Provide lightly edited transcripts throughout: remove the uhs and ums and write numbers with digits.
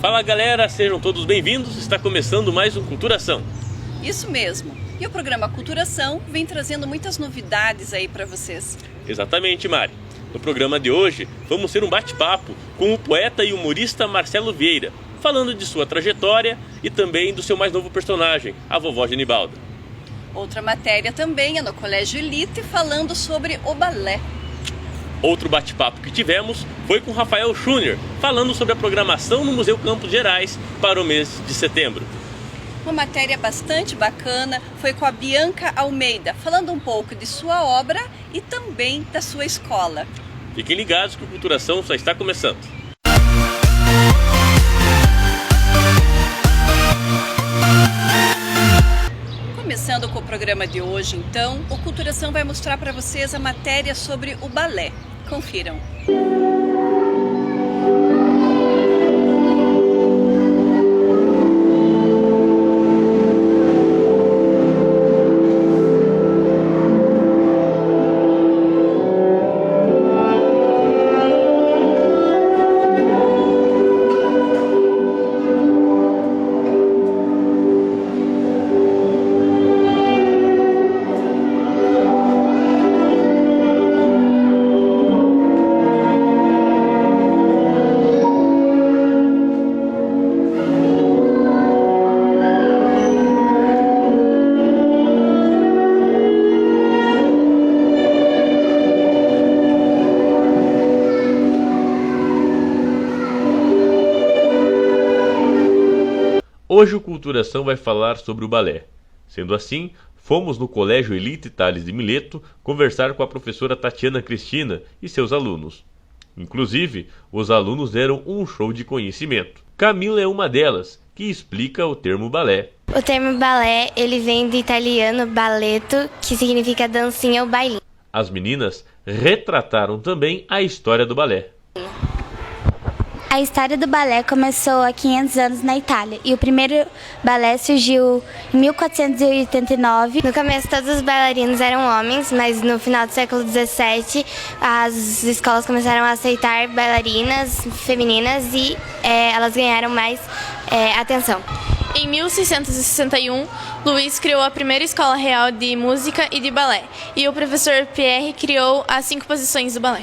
Fala galera, sejam todos bem-vindos, está começando mais um Culturação. Isso mesmo, e o programa Culturação vem trazendo muitas novidades aí para vocês. Exatamente, Mari. No programa de hoje vamos ter um bate-papo com o poeta e humorista Marcelo Vieira, falando de sua trajetória e também do seu mais novo personagem, a vovó Genibalda. Outra matéria também é no Colégio Elite, falando sobre o balé. Outro bate-papo que tivemos foi com Rafael Schuner, falando sobre a programação no Museu Campos Gerais para o mês de setembro. Uma matéria bastante bacana foi com a Bianca Almeida, falando um pouco de sua obra e também da sua escola. Fiquem ligados que o Culturação só está começando. Começando com o programa de hoje, então, o Culturação vai mostrar para vocês a matéria sobre o balé. Confiram. Hoje o Culturação vai falar sobre o balé. Sendo assim, fomos no Colégio Elite Tales de Mileto conversar com a professora Tatiana Cristina e seus alunos. Inclusive, os alunos deram um show de conhecimento. Camila é uma delas, que explica o termo balé. O termo balé, ele vem do italiano balletto, que significa dancinha ou bailinho. As meninas retrataram também a história do balé. A história do balé começou há 500 anos na Itália e o primeiro balé surgiu em 1489. No começo todos os bailarinos eram homens, mas no final do século XVII as escolas começaram a aceitar bailarinas femininas e elas ganharam mais atenção. Em 1661, Louis criou a primeira escola real de música e de balé, e o professor Pierre criou as 5 posições do balé.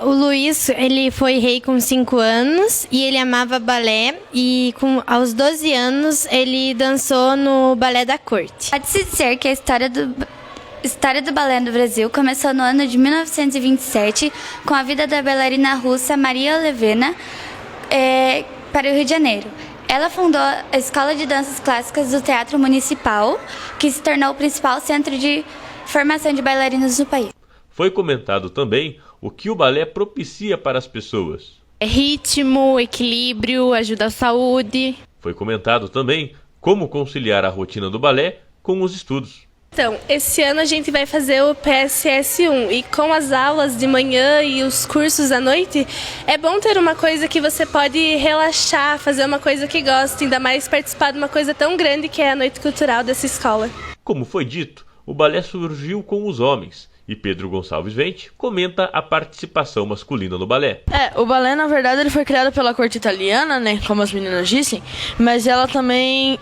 O Luiz, ele foi rei com 5 anos e ele amava balé e aos 12 anos ele dançou no balé da corte. Pode-se dizer que a história do balé no Brasil começou no ano de 1927 com a vida da bailarina russa Maria Olevena para o Rio de Janeiro. Ela fundou a Escola de Danças Clássicas do Teatro Municipal, que se tornou o principal centro de formação de bailarinos no país. Foi comentado também o que o balé propicia para as pessoas. Ritmo, equilíbrio, ajuda à saúde. Foi comentado também como conciliar a rotina do balé com os estudos. Então, esse ano a gente vai fazer o PSS1 e com as aulas de manhã e os cursos à noite, é bom ter uma coisa que você pode relaxar, fazer uma coisa que gosta, ainda mais participar de uma coisa tão grande que é a noite cultural dessa escola. Como foi dito, o balé surgiu com os homens. E Pedro Gonçalves Vente comenta a participação masculina no balé. O balé, na verdade, ele foi criado pela corte italiana, né, como as meninas dizem, mas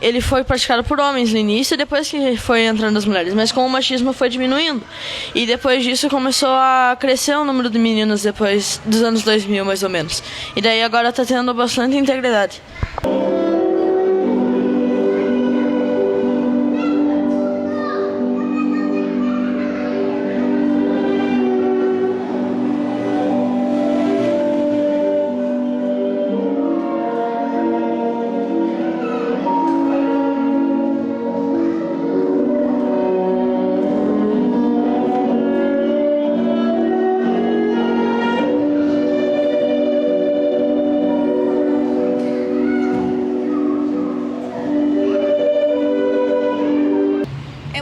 ele foi praticado por homens no início e depois que foi entrando as mulheres, mas com o machismo foi diminuindo. E depois disso começou a crescer o número de meninos depois dos anos 2000, mais ou menos. E daí agora tá tendo bastante integridade.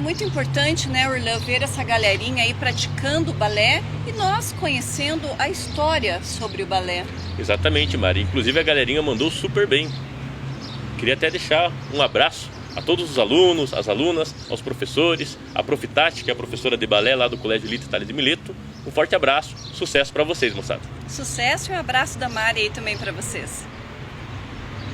Muito importante, né, Orlando, ver essa galerinha aí praticando o balé e nós conhecendo a história sobre o balé. Exatamente, Mari. Inclusive a galerinha mandou super bem. Queria até deixar um abraço a todos os alunos, as alunas, aos professores, a Prof. Tati, que é a professora de balé lá do Colégio Elite Tales de Mileto. Um forte abraço, sucesso para vocês, moçada. Sucesso e um abraço da Mari aí também para vocês.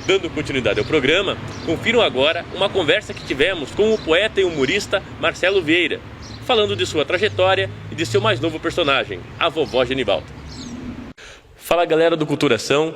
Dando continuidade ao programa, confiram agora uma conversa que tivemos com o poeta e humorista Marcelo Vieira, falando de sua trajetória e de seu mais novo personagem, a vovó Genibalda. Fala galera do Culturação,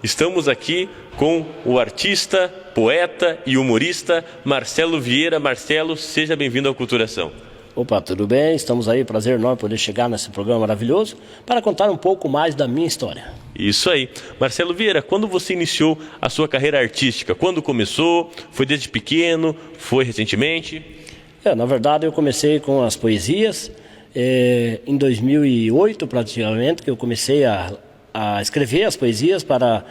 estamos aqui com o artista, poeta e humorista Marcelo Vieira. Marcelo, seja bem-vindo ao Culturação. Opa, tudo bem? Estamos aí, prazer enorme poder chegar nesse programa maravilhoso para contar um pouco mais da minha história. Isso aí. Marcelo Vieira, quando você iniciou a sua carreira artística? Quando começou? Foi desde pequeno? Foi recentemente? Na verdade, eu comecei com as poesias. Em 2008, praticamente, que eu comecei a escrever as poesias para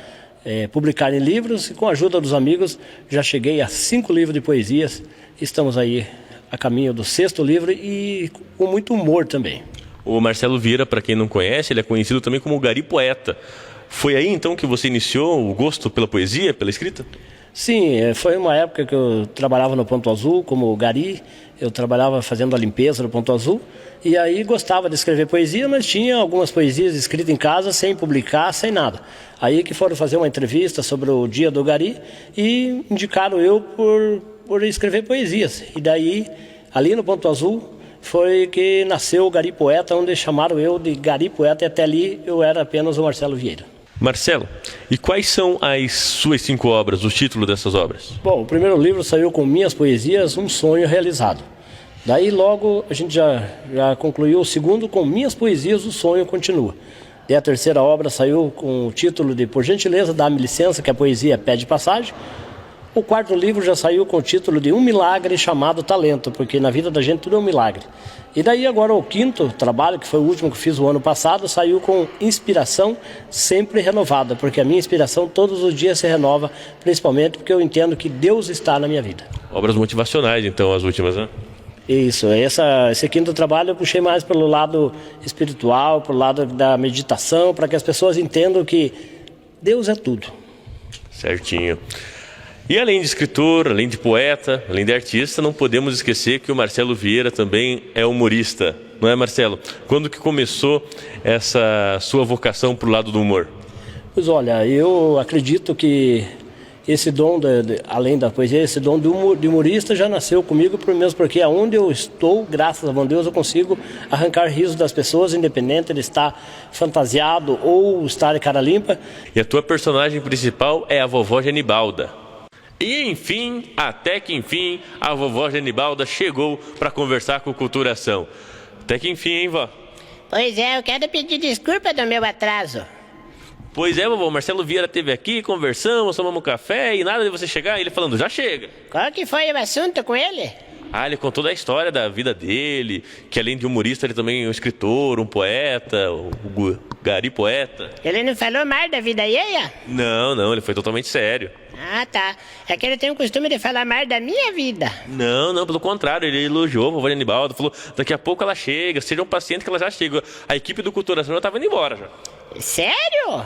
publicar em livros. E com a ajuda dos amigos, já cheguei a 5 livros de poesias. Estamos aí a caminho do 6º livro e com muito humor também. O Marcelo Vieira, para quem não conhece, ele é conhecido também como Gari Poeta. Foi aí então que você iniciou o gosto pela poesia, pela escrita? Sim, foi uma época que eu trabalhava no Ponto Azul como Gari. Eu trabalhava fazendo a limpeza no Ponto Azul e aí gostava de escrever poesia, mas tinha algumas poesias escritas em casa sem publicar, sem nada. Aí que foram fazer uma entrevista sobre o dia do Gari e indicaram eu por escrever poesias. E daí, ali no Ponto Azul, foi que nasceu o Gari Poeta, onde chamaram eu de Gari Poeta, e até ali eu era apenas o Marcelo Vieira. Marcelo, e quais são as suas 5 obras, o título dessas obras? Bom, o primeiro livro saiu com minhas poesias, Um Sonho Realizado. Daí logo a gente já concluiu o segundo com minhas poesias, O Sonho Continua. E a terceira obra saiu com o título de Por Gentileza, Dá-me Licença, que a poesia pede passagem. O 4º livro já saiu com o título de Um Milagre chamado Talento, porque na vida da gente tudo é um milagre. E daí agora o 5º trabalho, que foi o último que fiz o ano passado, saiu com Inspiração Sempre Renovada, porque a minha inspiração todos os dias se renova, principalmente porque eu entendo que Deus está na minha vida. Obras motivacionais então, as últimas, né? Isso, esse 5º trabalho eu puxei mais pelo lado espiritual, pelo lado da meditação, para que as pessoas entendam que Deus é tudo. Certinho. E além de escritor, além de poeta, além de artista, não podemos esquecer que o Marcelo Vieira também é humorista. Não é, Marcelo? Quando que começou essa sua vocação para o lado do humor? Pois olha, eu acredito que esse dom, além da poesia, esse dom de humorista já nasceu comigo, mesmo porque aonde eu estou, graças a bom Deus, eu consigo arrancar risos das pessoas, independente de estar fantasiado ou estar de cara limpa. E a tua personagem principal é a vovó Genibalda. E enfim, até que enfim, a vovó Genibalda chegou para conversar com o Culturação. Até que enfim, hein, vó? Pois é, eu quero pedir desculpa do meu atraso. Pois é, vovó, o Marcelo Vieira esteve aqui, conversamos, tomamos café e nada de você chegar, ele falando, já chega. Qual que foi o assunto com ele? Ele contou da história da vida dele, que além de humorista, ele também é um escritor, um poeta, o Gari Poeta. Ele não falou mais da vida alheia? Não, ele foi totalmente sério. Ah, tá. É que ele tem o costume de falar mais da minha vida. Não, pelo contrário, ele elogiou a vovó Genibalda, falou, daqui a pouco ela chega, sejam pacientes que ela já chega. A equipe do Culturação já estava indo embora já. Sério?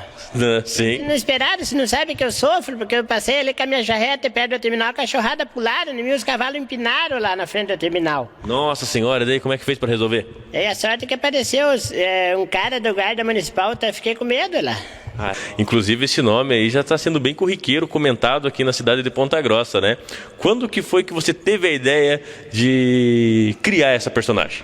Sim. Não esperaram, você não sabe que eu sofro, porque eu passei ali com a minha jarreta perto do terminal, a cachorrada pularam, e os cavalos empinaram lá na frente do terminal. Nossa senhora, daí como é que fez para resolver? E a sorte é que apareceu um cara do guarda municipal, até fiquei com medo lá. Inclusive esse nome aí já está sendo bem corriqueiro, comentado aqui na cidade de Ponta Grossa, né? Quando que foi que você teve a ideia de criar essa personagem?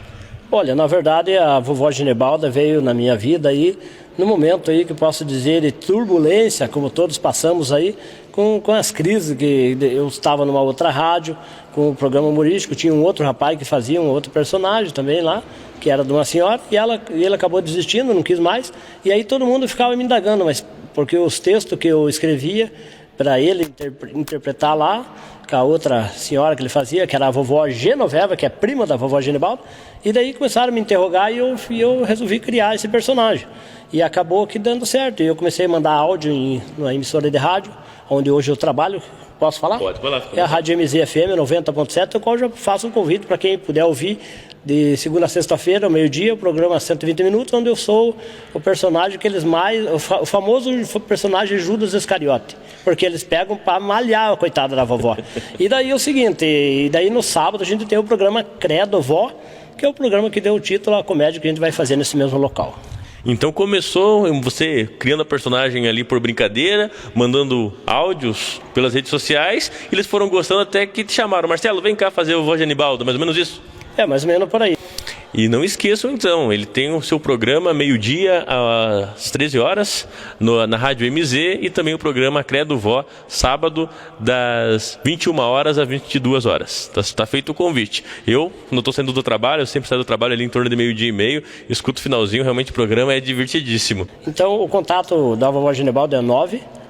Olha, na verdade a vovó Genibalda veio na minha vida aí, no momento aí que eu posso dizer de turbulência, como todos passamos aí, com as crises que eu estava numa outra rádio, com o programa humorístico, tinha um outro rapaz que fazia um outro personagem também lá, que era de uma senhora, e ele acabou desistindo, não quis mais, e aí todo mundo ficava me indagando, mas porque os textos que eu escrevia para ele interpretar lá, com a outra senhora que ele fazia, que era a vovó Genoveva, que é prima da vovó Genibalda, e daí começaram a me interrogar e eu resolvi criar esse personagem. E acabou que dando certo. E eu comecei a mandar áudio na emissora de rádio, onde hoje eu trabalho. Posso falar? Pode falar. É a Rádio MZFM 90.7, o qual eu já faço um convite para quem puder ouvir de segunda a sexta-feira, ao meio-dia, o programa 120 minutos, onde eu sou o personagem que eles mais... O famoso personagem Judas Iscariote. Porque eles pegam para malhar a coitada da vovó. E daí é o seguinte, no sábado a gente tem o programa Credo Vó, que é o programa que deu o título à comédia que a gente vai fazer nesse mesmo local. Então começou você criando a personagem ali por brincadeira, mandando áudios pelas redes sociais, e eles foram gostando até que te chamaram. Marcelo, vem cá fazer o Voz de Anibaldo, mais ou menos isso? É, mais ou menos por aí. E não esqueçam então, ele tem o seu programa meio-dia às 13 horas na Rádio MZ, e também o programa Credo Vó, sábado das 21 horas às 22 horas. Tá feito o convite. Eu não estou saindo do trabalho, eu sempre saio do trabalho ali em torno de meio-dia e meio, escuto o finalzinho, realmente o programa é divertidíssimo. Então o contato da Vovó Genibaldo é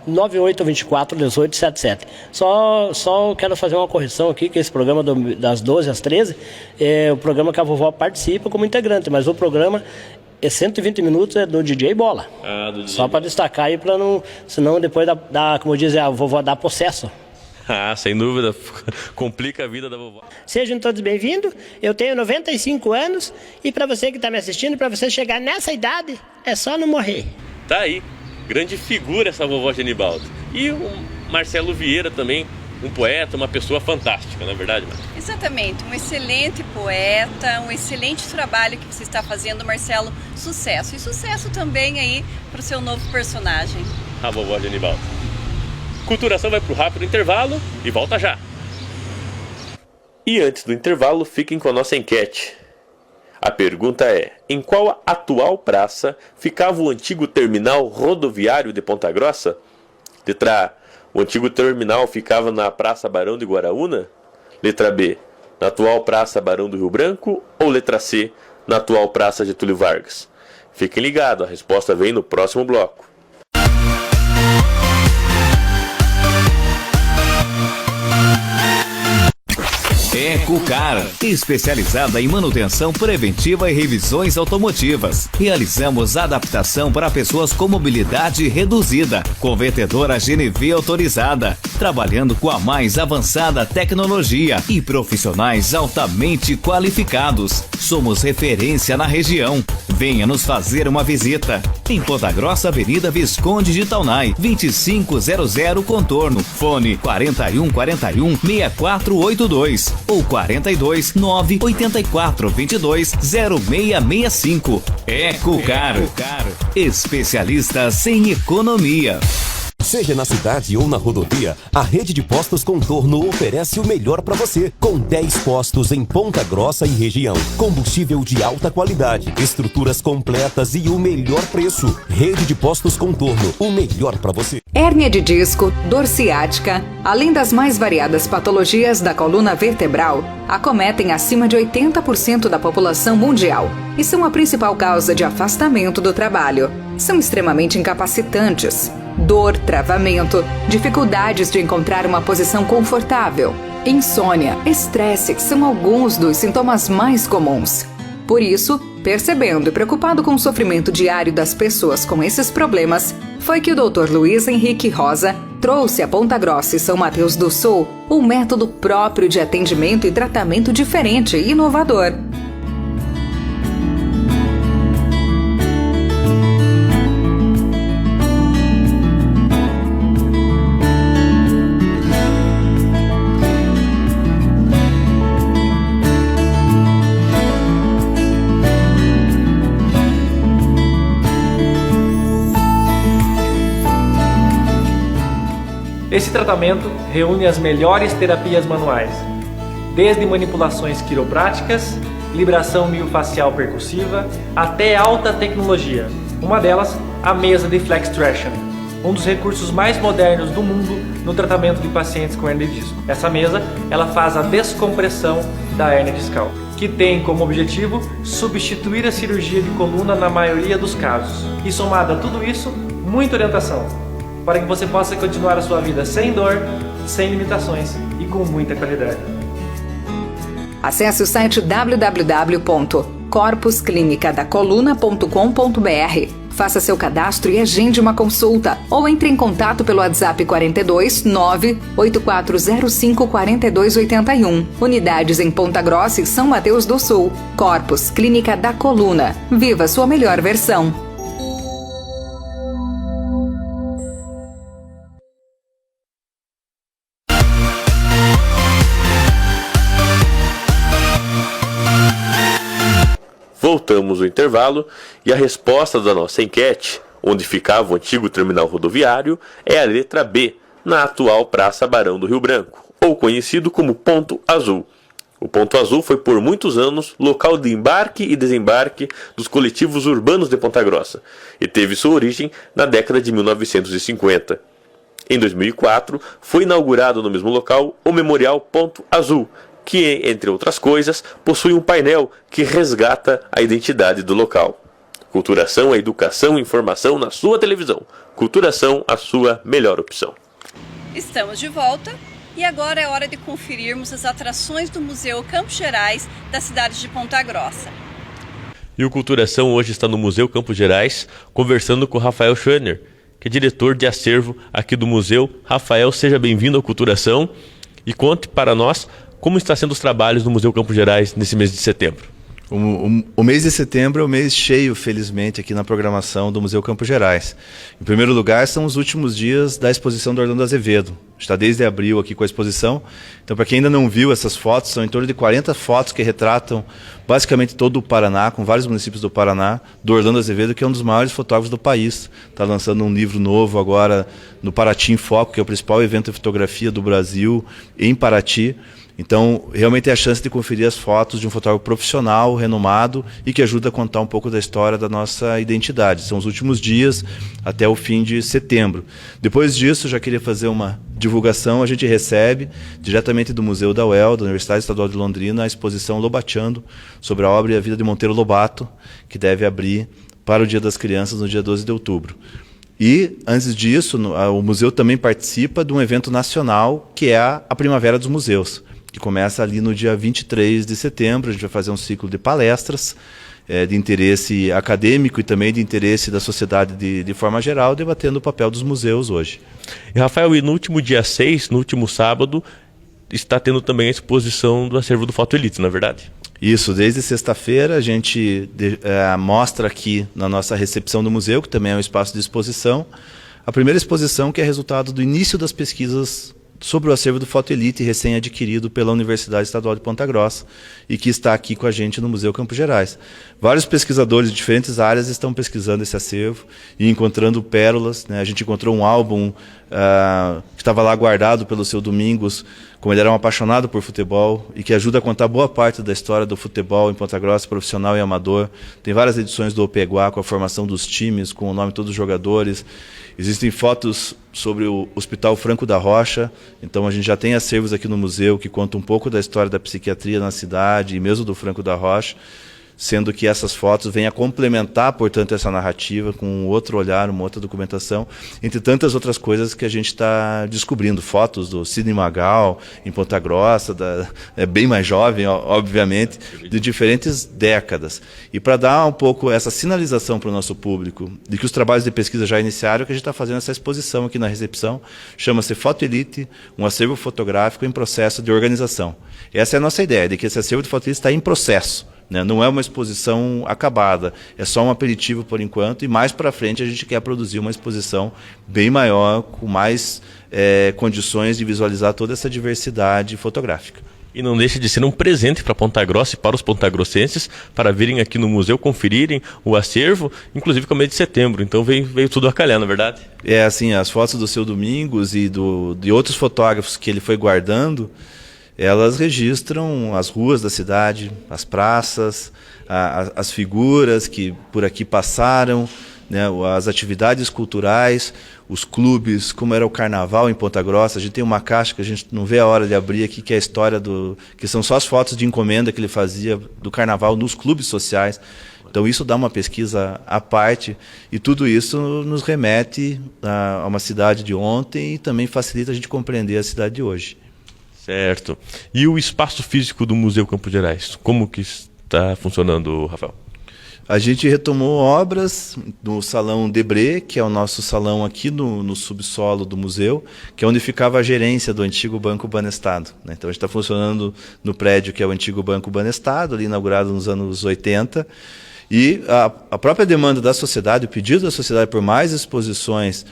9824-1877. Só quero fazer uma correção aqui, que esse programa das 12 às 13 é o programa que a vovó participa como integrante, mas o programa é 120 minutos é do DJ Bola. Do DJ só para destacar aí, para não, senão depois como diz a vovó, dá processo. Sem dúvida, complica a vida da vovó. Sejam todos bem-vindos, eu tenho 95 anos e para você que está me assistindo, para você chegar nessa idade, é só não morrer. Tá aí. Grande figura essa vovó Genibaldo. E o Marcelo Vieira também, um poeta, uma pessoa fantástica, não é verdade, Marcelo? Exatamente, um excelente poeta, um excelente trabalho que você está fazendo, Marcelo. Sucesso. E sucesso também aí para o seu novo personagem. A vovó Genibaldo. Culturação vai para o rápido intervalo e volta já. E antes do intervalo, fiquem com a nossa enquete. A pergunta é: em qual atual praça ficava o antigo terminal rodoviário de Ponta Grossa? Letra A, o antigo terminal ficava na Praça Barão de Guaraúna? Letra B, na atual Praça Barão do Rio Branco? Ou letra C, na atual Praça Getúlio Vargas? Fiquem ligados, a resposta vem no próximo bloco. Ecocar, especializada em manutenção preventiva e revisões automotivas. Realizamos adaptação para pessoas com mobilidade reduzida, convertedora GNV autorizada, trabalhando com a mais avançada tecnologia e profissionais altamente qualificados. Somos referência na região. Venha nos fazer uma visita. Em Ponta Grossa, Avenida Visconde de Taunay, 2500 Contorno. Fone 4141-6482 ou 42-984-22-0665. Ecocar, especialistas em economia. Seja na cidade ou na rodovia, a rede de postos Contorno oferece o melhor para você. Com 10 postos em Ponta Grossa e região. Combustível de alta qualidade, estruturas completas e o melhor preço. Rede de postos Contorno, o melhor para você. Hérnia de disco, dor ciática, além das mais variadas patologias da coluna vertebral, acometem acima de 80% da população mundial e são a principal causa de afastamento do trabalho. São extremamente incapacitantes. Dor, travamento, dificuldades de encontrar uma posição confortável, insônia, estresse são alguns dos sintomas mais comuns. Por isso, percebendo e preocupado com o sofrimento diário das pessoas com esses problemas, foi que o Dr. Luiz Henrique Rosa trouxe a Ponta Grossa e São Mateus do Sul um método próprio de atendimento e tratamento diferente e inovador. Esse tratamento reúne as melhores terapias manuais, desde manipulações quiropráticas, libração miofacial percussiva, até alta tecnologia. Uma delas, a mesa de Flex Traction, um dos recursos mais modernos do mundo no tratamento de pacientes com hernia de disco. Essa mesa, ela faz a descompressão da hernia discal, que tem como objetivo substituir a cirurgia de coluna na maioria dos casos. E somado a tudo isso, muita orientação, para que você possa continuar a sua vida sem dor, sem limitações e com muita qualidade. Acesse o site www.corpusclinicadacoluna.com.br. Faça seu cadastro e agende uma consulta ou entre em contato pelo WhatsApp 42 98405 4281. Unidades em Ponta Grossa e São Mateus do Sul. Corpus Clínica da Coluna. Viva sua melhor versão. voltamos o intervalo e a resposta da nossa enquete, onde ficava o antigo terminal rodoviário, é a letra B, na atual Praça Barão do Rio Branco, ou conhecido como Ponto Azul. O Ponto Azul foi por muitos anos local de embarque e desembarque dos coletivos urbanos de Ponta Grossa e teve sua origem na década de 1950. Em 2004, foi inaugurado no mesmo local o Memorial Ponto Azul, que, entre outras coisas, possui um painel que resgata a identidade do local. Culturação é educação e informação na sua televisão. Culturação, a sua melhor opção. Estamos de volta e agora é hora de conferirmos as atrações do Museu Campos Gerais da cidade de Ponta Grossa. E o Culturação hoje está no Museu Campos Gerais, conversando com Rafael Schoener, que é diretor de acervo aqui do museu. Rafael, seja bem-vindo ao Culturação e conte para nós como estão sendo os trabalhos do Museu Campos Gerais nesse mês de setembro. O mês de setembro é o mês cheio, felizmente, aqui na programação do Museu Campos Gerais. Em primeiro lugar, são os últimos dias da exposição do Orlando Azevedo. Está desde abril aqui com a exposição. Então, para quem ainda não viu essas fotos, são em torno de 40 fotos que retratam basicamente todo o Paraná, com vários municípios do Paraná, do Orlando Azevedo, que é um dos maiores fotógrafos do país. Está lançando um livro novo agora no Paraty em Foco, que é o principal evento de fotografia do Brasil em Paraty. Então, realmente é a chance de conferir as fotos de um fotógrafo profissional, renomado e que ajuda a contar um pouco da história da nossa identidade. São os últimos dias até o fim de setembro. Depois disso, já queria fazer uma divulgação. A gente recebe diretamente do Museu da UEL, da Universidade Estadual de Londrina, a exposição Lobateando, sobre a obra e a vida de Monteiro Lobato, que deve abrir para o Dia das Crianças no dia 12 de outubro. E, antes disso, o museu também participa de um evento nacional, que é a Primavera dos Museus, que começa ali no dia 23 de setembro. A gente vai fazer um ciclo de palestras de interesse acadêmico e também de interesse da sociedade de forma geral, debatendo o papel dos museus hoje. E, Rafael, e no último dia 6, no último sábado, está tendo também a exposição do acervo do Foto Elite, não é verdade? Isso, desde sexta-feira a gente mostra aqui na nossa recepção do museu, que também é um espaço de exposição, a primeira exposição que é resultado do início das pesquisas sobre o acervo do Foto Elite, recém-adquirido pela Universidade Estadual de Ponta Grossa e que está aqui com a gente no Museu Campos Gerais. Vários pesquisadores de diferentes áreas estão pesquisando esse acervo e encontrando pérolas, né? A gente encontrou um álbum que estava lá guardado pelo seu Domingos, como ele era um apaixonado por futebol e que ajuda a contar boa parte da história do futebol em Ponta Grossa, profissional e amador. Tem várias edições do Opeguá com a formação dos times, com o nome de todos os jogadores. Existem fotos sobre o Hospital Franco da Rocha, então a gente já tem acervos aqui no museu que contam um pouco da história da psiquiatria na cidade e mesmo do Franco da Rocha, sendo que essas fotos vêm a complementar, portanto, essa narrativa com um outro olhar, uma outra documentação, entre tantas outras coisas que a gente está descobrindo. Fotos do Sidney Magal, em Ponta Grossa, bem mais jovem, obviamente, de diferentes décadas. E para dar um pouco essa sinalização para o nosso público de que os trabalhos de pesquisa já iniciaram, que a gente está fazendo essa exposição aqui na recepção, chama-se Foto Elite, um acervo fotográfico em processo de organização. Essa é a nossa ideia, de que esse acervo de Foto Elite está em processo. Não é uma exposição acabada, é só um aperitivo por enquanto, e mais para frente a gente quer produzir uma exposição bem maior, com mais condições de visualizar toda essa diversidade fotográfica. E não deixa de ser um presente para Ponta Grossa e para os pontagrossenses, para virem aqui no museu, conferirem o acervo, inclusive com o mês de setembro. Então veio tudo a calhar, não é verdade? É assim, as fotos do seu Domingos e de outros fotógrafos que ele foi guardando, elas registram as ruas da cidade, as praças, as figuras que por aqui passaram, né, as atividades culturais, os clubes, como era o carnaval em Ponta Grossa. A gente tem uma caixa que a gente não vê a hora de abrir aqui, que é a história que são só as fotos de encomenda que ele fazia do carnaval nos clubes sociais. Então isso dá uma pesquisa à parte e tudo isso nos remete a uma cidade de ontem e também facilita a gente compreender a cidade de hoje. Certo. E o espaço físico do Museu Campos Gerais, como que está funcionando, Rafael? A gente retomou obras no Salão Debré, que é o nosso salão aqui no subsolo do museu, que é onde ficava a gerência do antigo Banco Banestado, né? Então a gente está funcionando no prédio que é o antigo Banco Banestado, ali inaugurado nos anos 80, e a própria demanda da sociedade, o pedido da sociedade por mais exposições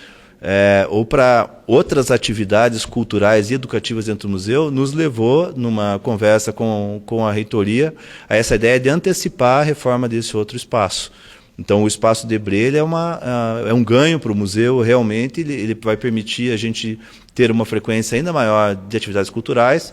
ou para outras atividades culturais e educativas dentro do museu, nos levou, numa conversa com a reitoria, a essa ideia de antecipar a reforma desse outro espaço. Então, o espaço Debré é um ganho para o museu, realmente, ele vai permitir a gente ter uma frequência ainda maior de atividades culturais,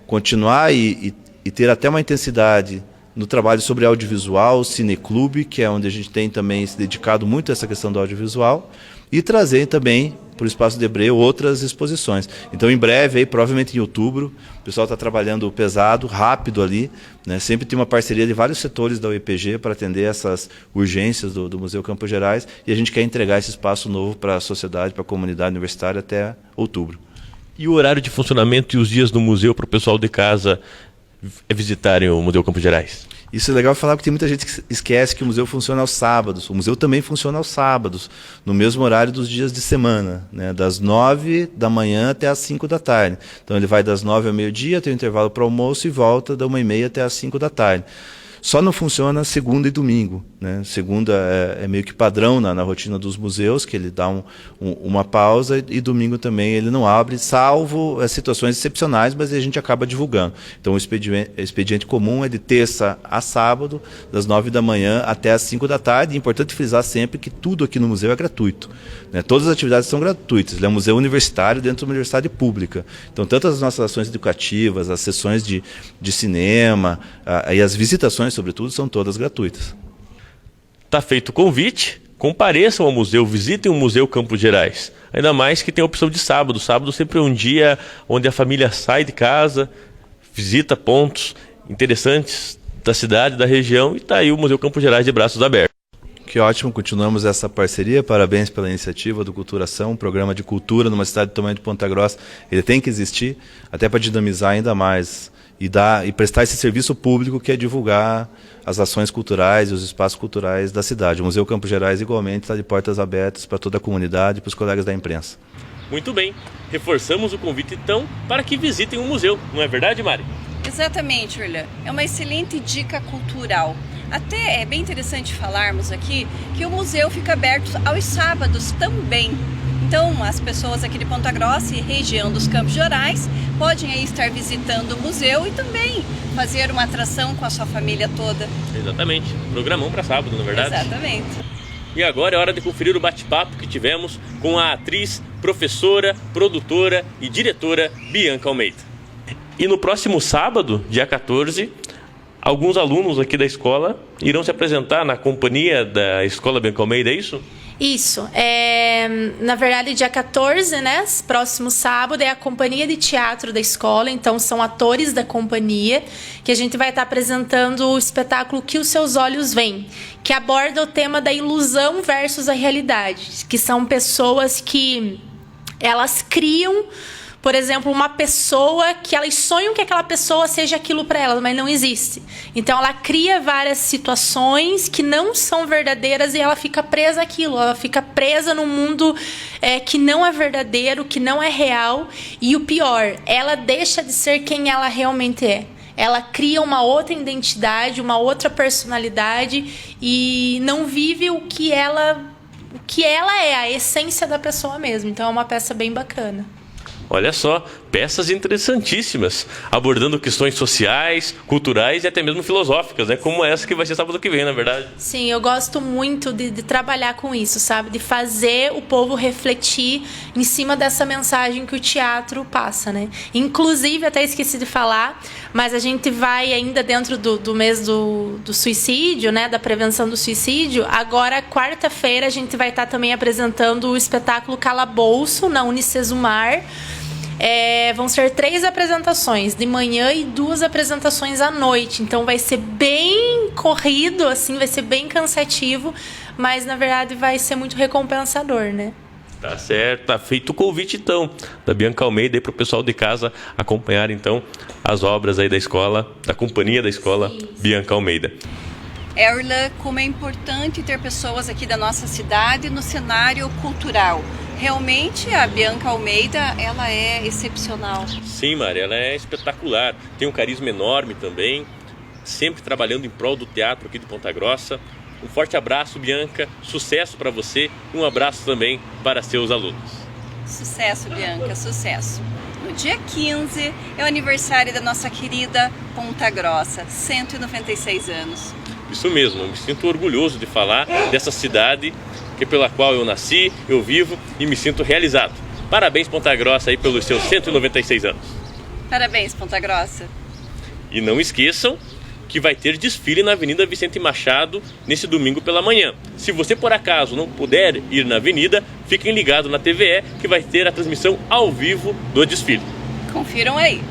continuar e ter até uma intensidade no trabalho sobre audiovisual, cineclube, que é onde a gente tem também se dedicado muito a essa questão do audiovisual, e trazer também para o Espaço Debré outras exposições. Então, em breve, aí, provavelmente em outubro, o pessoal está trabalhando pesado, rápido ali, né? Sempre tem uma parceria de vários setores da UEPG para atender essas urgências do Museu Campos Gerais, e a gente quer entregar esse espaço novo para a sociedade, para a comunidade universitária até outubro. E o horário de funcionamento e os dias do museu para o pessoal de casa visitarem o Museu Campos Gerais? Isso é legal falar, porque tem muita gente que esquece que o museu funciona aos sábados. O museu também funciona aos sábados, no mesmo horário dos dias de semana, né? Das 9 da manhã até as 5 da tarde. Então ele vai das 9 ao meio-dia, tem um intervalo para almoço e volta da 1h30 até as 5 da tarde. Só não funciona segunda e domingo, né? Segunda é meio que padrão na rotina dos museus, que ele dá uma pausa, e domingo também ele não abre, salvo situações excepcionais, mas a gente acaba divulgando. Então o expediente comum é de terça a sábado, das 9 da manhã até as 5 da tarde. É importante frisar sempre que tudo aqui no museu é gratuito, né? Todas as atividades são gratuitas. Ele é um museu universitário dentro de uma universidade pública. Então, tanto as nossas ações educativas, as sessões de cinema e as visitações, sobretudo, são todas gratuitas. Tá feito o convite, compareçam ao museu, visitem o Museu Campos Gerais. Ainda mais que tem a opção de sábado. Sábado sempre é um dia onde a família sai de casa, visita pontos interessantes da cidade, da região, e está aí o Museu Campos Gerais de braços abertos. Que ótimo, continuamos essa parceria, parabéns pela iniciativa do Culturação, um programa de cultura numa cidade do tamanho de Ponta Grossa. Ele tem que existir, até para dinamizar ainda mais e prestar esse serviço público, que é divulgar as ações culturais e os espaços culturais da cidade. O Museu Campos Gerais, igualmente, está de portas abertas para toda a comunidade e para os colegas da imprensa. Muito bem, reforçamos o convite, então, para que visitem o museu, não é verdade, Mari? Exatamente, Irlan. É uma excelente dica cultural. Até é bem interessante falarmos aqui que o museu fica aberto aos sábados também. Então, as pessoas aqui de Ponta Grossa e região dos Campos Gerais podem aí estar visitando o museu e também fazer uma atração com a sua família toda. Exatamente. Programão para sábado, não é verdade? Exatamente. E agora é hora de conferir o bate-papo que tivemos com a atriz, professora, produtora e diretora Bianca Almeida. E no próximo sábado, dia 14, alguns alunos aqui da escola irão se apresentar na companhia da Escola Bianca Almeida, é isso? Isso. Na verdade, dia 14, né? Próximo sábado, é a companhia de teatro da escola. Então, são atores da companhia que a gente vai estar apresentando o espetáculo Que os Seus Olhos Veem, que aborda o tema da ilusão versus a realidade, que são pessoas que elas criam, por exemplo, uma pessoa que elas sonham que aquela pessoa seja aquilo para elas, mas não existe. Então, ela cria várias situações que não são verdadeiras e ela fica presa àquilo. Ela fica presa num mundo que não é verdadeiro, que não é real. E o pior, ela deixa de ser quem ela realmente é. Ela cria uma outra identidade, uma outra personalidade e não vive o que ela é, a essência da pessoa mesmo. Então, é uma peça bem bacana. Olha só, peças interessantíssimas, abordando questões sociais, culturais e até mesmo filosóficas, né? Como essa que vai ser sábado que vem, na verdade. Sim, eu gosto muito de trabalhar com isso, sabe? De fazer o povo refletir em cima dessa mensagem que o teatro passa, né? Inclusive, até esqueci de falar, mas a gente vai ainda dentro do mês do suicídio, né? Da prevenção do suicídio. Agora, quarta-feira, a gente vai estar também apresentando o espetáculo Calabouço, na Unicesumar. Vão ser 3 apresentações de manhã e 2 apresentações à noite. Então vai ser bem corrido, assim, vai ser bem cansativo, mas na verdade vai ser muito recompensador, né? Tá certo, tá feito o convite então da Bianca Almeida para o pessoal de casa acompanhar então as obras aí da escola, da companhia da escola. Sim. Bianca Almeida. Irlan, como é importante ter pessoas aqui da nossa cidade no cenário cultural. Realmente a Bianca Almeida, ela é excepcional. Sim, Mari, ela é espetacular, tem um carisma enorme também, sempre trabalhando em prol do teatro aqui de Ponta Grossa, Um forte abraço, Bianca, sucesso para você e um abraço também para seus alunos. Sucesso, Bianca, sucesso. No dia 15 é o aniversário da nossa querida Ponta Grossa, 196 anos. Isso mesmo, eu me sinto orgulhoso de falar dessa cidade pela qual eu nasci, eu vivo e me sinto realizado. Parabéns, Ponta Grossa, aí pelos seus 196 anos. Parabéns, Ponta Grossa. E não esqueçam que vai ter desfile na Avenida Vicente Machado nesse domingo pela manhã. Se você por acaso não puder ir na avenida, fiquem ligados na TVE que vai ter a transmissão ao vivo do desfile. Confiram aí.